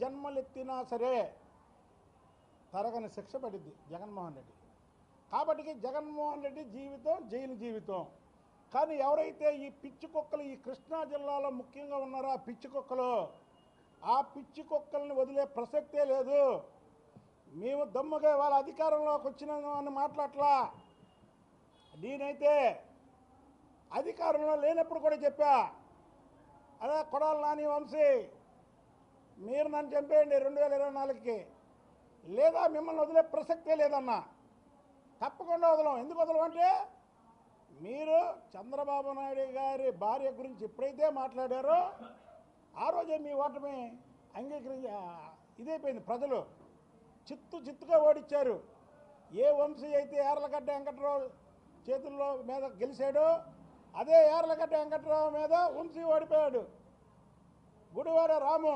జన్మలెత్తినా సరే తరగని శిక్ష పడిద్ది జగన్మోహన్ రెడ్డి. కాబట్టి జగన్మోహన్ రెడ్డి జీవితం జైలు జీవితం. కానీ ఎవరైతే ఈ పిచ్చి కుక్కలు ఈ కృష్ణా జిల్లాలో ముఖ్యంగా ఉన్నారో ఆ పిచ్చి కుక్కలు, ఆ పిచ్చి కుక్కల్ని వదిలే ప్రసక్తే లేదు. మేము దమ్ముగా వాళ్ళ అధికారంలోకి వచ్చినామని మాట్లాడలా. నేనైతే అధికారంలో లేనప్పుడు కూడా చెప్పా, అదే కొడాలి నాని వంశీ మీరు నన్ను చంపేయండి 2024కి, లేదా మిమ్మల్ని వదిలే ప్రసక్తే లేదన్నా. తప్పకుండా వదలం. ఎందుకు వదలం అంటే మీరు చంద్రబాబు నాయుడు గారి భార్య గురించి ఎప్పుడైతే మాట్లాడారో ఆ రోజే మీ ఓటమి ఇదైపోయింది. ప్రజలు చిత్తుగా ఓడించారు. ఏ వంశీ అయితే యార్లగడ్డ వెంకట్రావు చేతుల్లో మీద గెలిచాడో అదే యార్లగడ్డ వెంకట్రావు మీద వంశీ ఓడిపోయాడు. గుడివాడ రాము